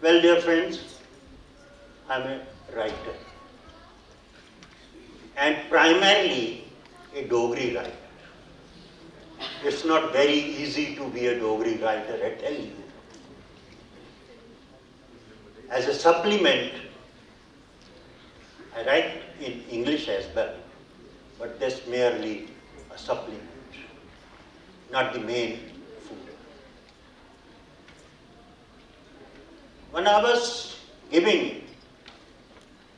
Well, dear friends, I'm a writer, and primarily a Dogri writer. It's not very easy to be a Dogri writer, I tell you. As a supplement, I write in English as well, but that's merely a supplement, not the main food. When I was giving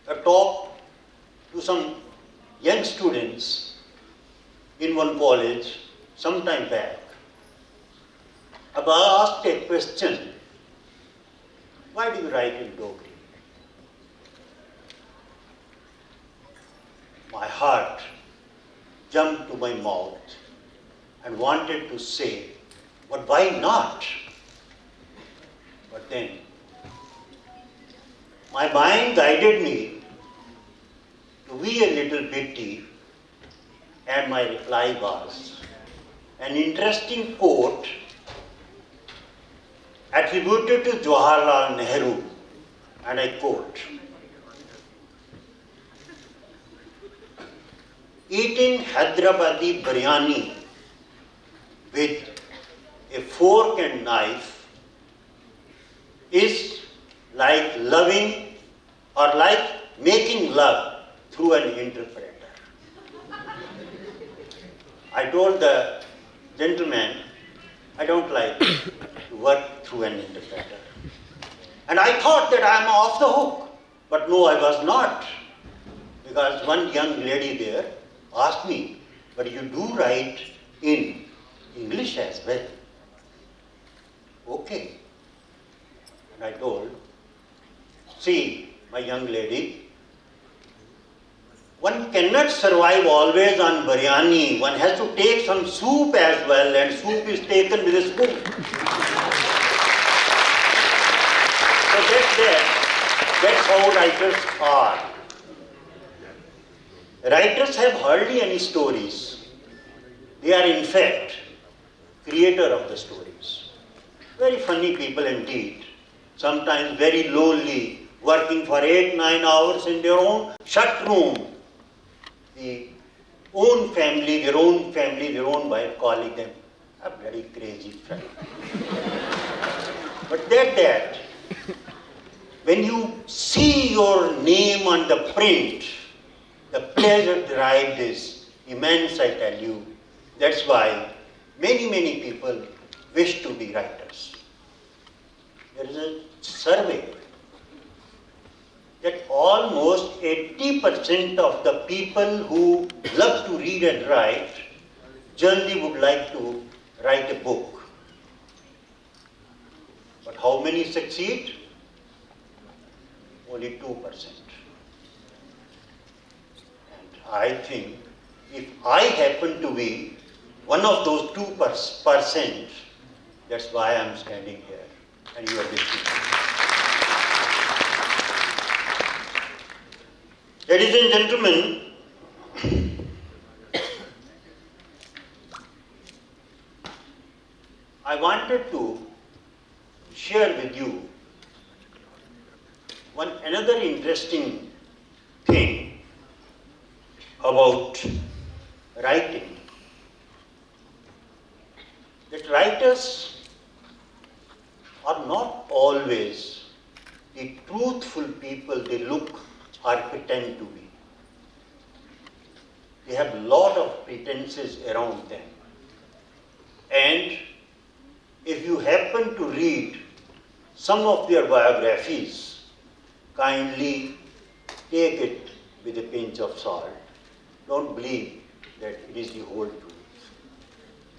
a talk to some young students in one college some time back, I asked a question, why do you write in Dogri? My heart jumped to my mouth and wanted to say, but why not? But then my mind guided me to be a little bitty, and my reply was an interesting quote attributed to Jawaharlal Nehru, and I quote, "Eating Hyderabadi biryani with a fork and knife is like loving or like making love through an interpreter." I told the gentleman, I don't like to work through an interpreter. And I thought that I am off the hook. But no, I was not. Because one young lady there asked me, but you do write in English as well. Okay. And I told, see, my young lady, one cannot survive always on biryani. One has to take some soup as well, and soup is taken with a spoon. So that's how writers are. Writers have hardly any stories. They are in fact creator of the stories. Very funny people indeed. Sometimes very lonely, working for 8-9 hours in their own shut room. Their own family, their own wife calling them a bloody crazy fellow. But that, when you see your name on the print, the pleasure derived is immense, I tell you. That's why many people wish to be writers. There is a survey that almost 80% of the people who love to read and write generally would like to write a book. But how many succeed? Only 2%. And I think if I happen to be one of those 2%, that's why I'm standing here and you are listening. Ladies and gentlemen, I wanted to share with you another interesting thing about writing. That writers are not always the truthful people they look or pretend to be. They have a lot of pretenses around them. And if you happen to read some of their biographies, kindly take it with a pinch of salt. Don't believe that it is the whole truth.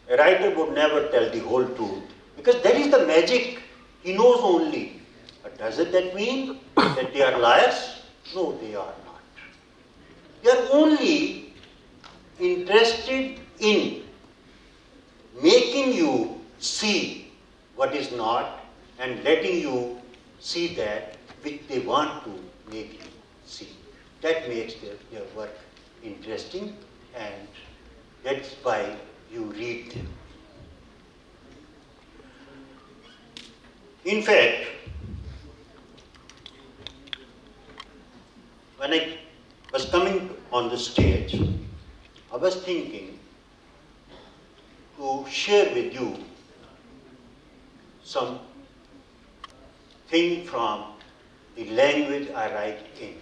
A writer would never tell the whole truth because that is the magic he knows only. But does that mean that they are liars? No, they are not. They are only interested in making you see what is not and letting you see that which they want to make you see. That makes their work interesting, and that's why you read them. In fact, when I was coming on the stage, I was thinking to share with you some thing from the language I write in.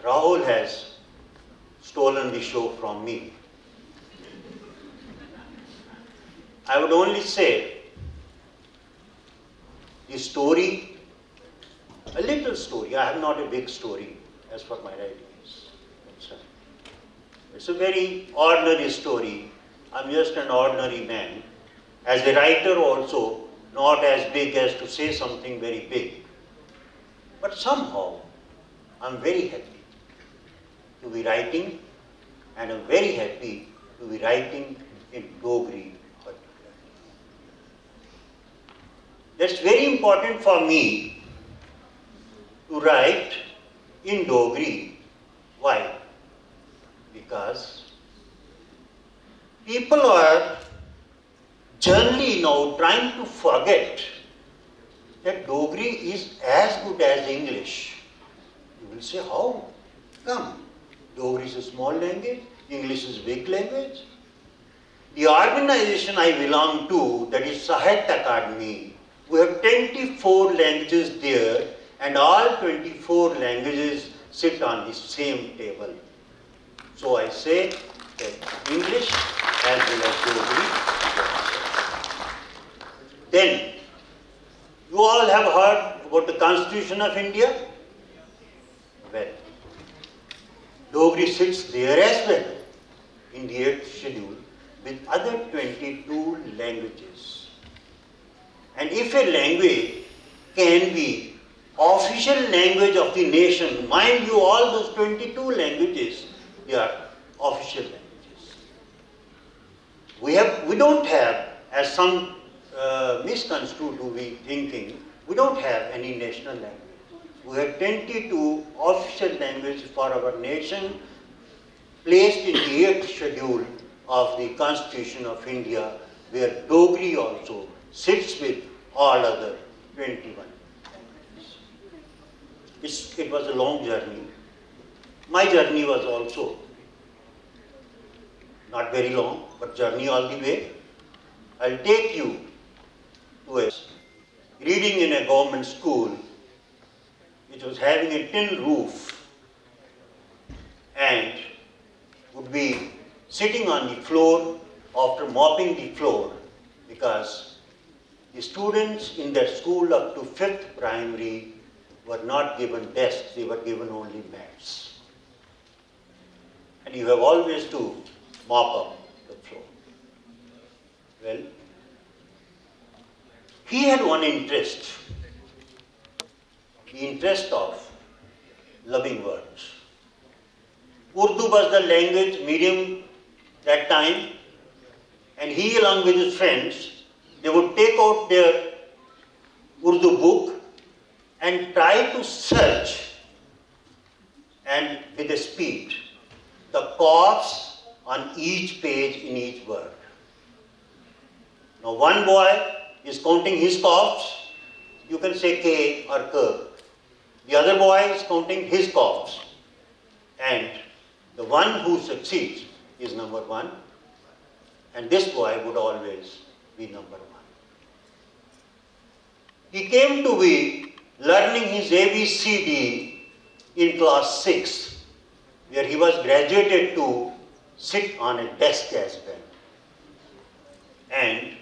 Rahul has stolen the show from me. I would only say the story, a little story. I have not a big story as for my writing is concerned. It's a very ordinary story. I'm just an ordinary man. As a writer also, not as big as to say something very big. But somehow, I'm very happy to be writing, and I'm very happy to be writing in Dogri. That's very important for me to write in Dogri. Why? Because people are generally now trying to forget that Dogri is as good as English. You will say, how? Come, Dogri is a small language, English is a big language. The organization I belong to, that is Sahitya Academy, we have 24 languages there, and all 24 languages sit on the same table. So I say that English as well as Dogri. Then, you all have heard about the Constitution of India? Well, Dogri sits there as well in the 8th schedule with other 22 languages. And if a language can be official language of the nation, mind you, all those 22 languages, they are official languages. We don't have, as some misconstrued to be thinking, we don't have any national language. We have 22 official languages for our nation placed in the 8th schedule of the Constitution of India, where Dogri also sits with all other 21 languages. It was a long journey. My journey was also not very long, but journey all the way. I'll take you to a reading in a government school which was having a tin roof and would be sitting on the floor after mopping the floor, because the students in that school up to 5th primary were not given desks, they were given only mats. And you have always to mop up the floor. Well, he had one interest, the interest of loving words. Urdu was the language medium that time, and he along with his friends, they would take out their Urdu book and try to search, and with a speed, the qafs on each page in each word. Now one boy is counting his qafs, you can say K or K. The other boy is counting his qafs, and the one who succeeds is number 1, and this boy would always be number 1. He came to be learning his ABCD in class 6, where he was graduated to sit on a desk as well. And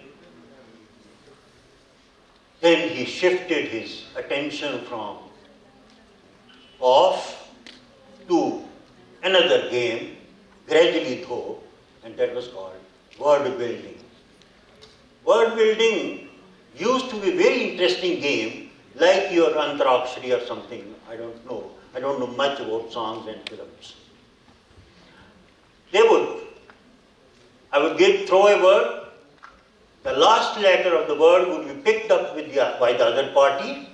then he shifted his attention from off to another game, gradually though, and that was called word building. Word building used to be a very interesting game, like your Antarakshari or something. I don't know. I don't know much about songs and films. I would throw a word, the last letter of the word would be picked up by the other party,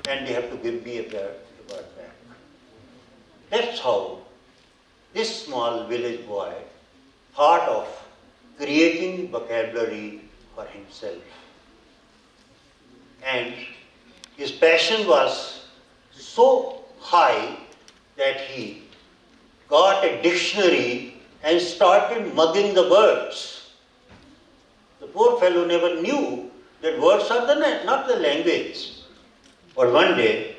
and they have to give me a word back. That's how this small village boy thought of creating vocabulary for himself. And his passion was so high that he got a dictionary and started mugging the words. The poor fellow never knew that words are not the language. But one day,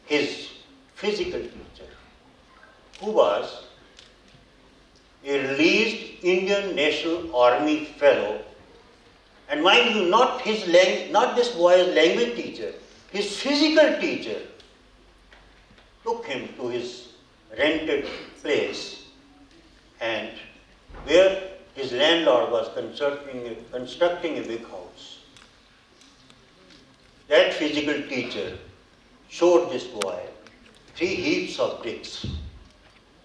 his physical teacher, who was a released Indian National Army fellow, and mind you, not this boy's language teacher, his physical teacher, took him to his rented place, and where his landlord was constructing a big house. That physical teacher showed this boy 3 heaps of bricks.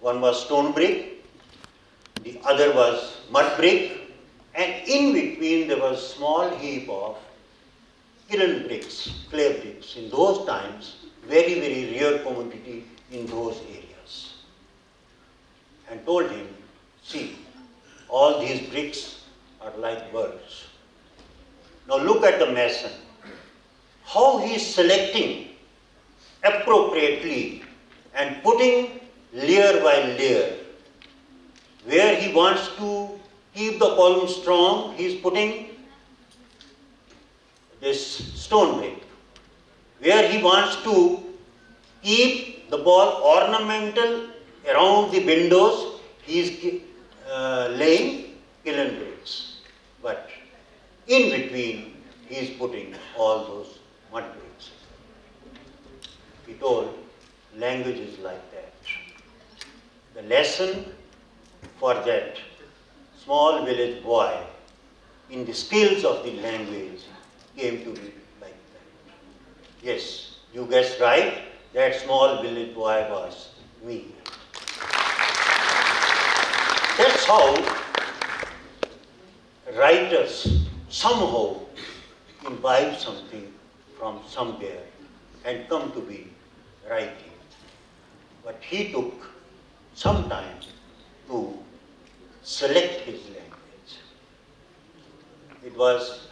One was stone brick, the other was mud brick, and in between there was a small heap of kiln bricks, clay bricks. In those times, very, very rare commodity in those areas. And told him, see, all these bricks are like words. Now look at the mason. How he is selecting appropriately and putting layer by layer. Where he wants to keep the column strong, he is putting this stone brick. Where he wants to keep the wall ornamental around the windows, he is laying kiln bricks. But in between, he is putting all those mud bricks. He told, language is like that. The lesson for that small village boy in the skills of the language came to be like that. Yes, you guessed right, that small village boy was me. That's how writers somehow imbibe something from somewhere and come to be writing. But he took some time to select his language. It was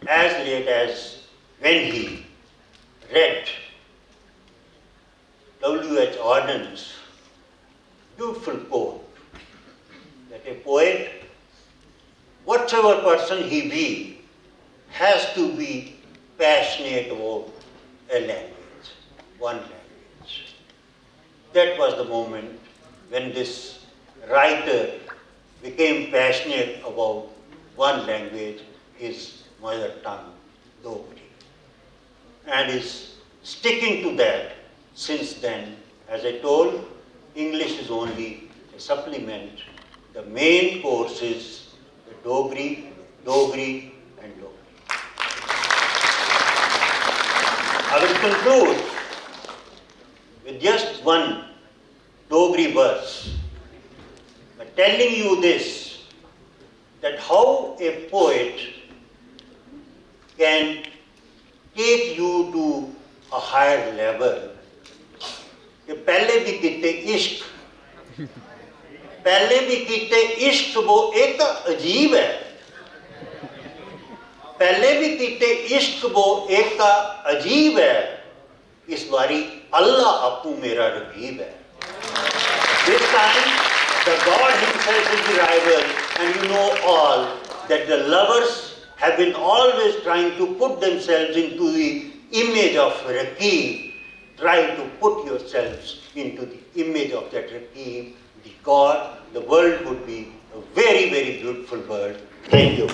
as late as when he read W.H. Auden's beautiful quote that a poet, whatever person he be, has to be passionate about a language, one language. That was the moment when this writer became passionate about one language, his mother tongue, Dogri, and is sticking to that since then. As I told, English is only a supplement. The main course is the Dogri, Dogri, and Dogri. I will conclude with just one Dogri verse by telling you this, that how a poet can take you to a higher level. कि पहले भी कीते इश्क वो एक अजीब है, पहले भी कीते इश्क वो एक अजीब है, इस बारी अल्लाह आपू मेरा रकीब है. This time the God himself is the rival, and you know all that the lovers have been always trying to put themselves into the image of Rakib. Try to put yourselves into the image of that Rakib, the God. The world would be a very, very beautiful world. Thank you.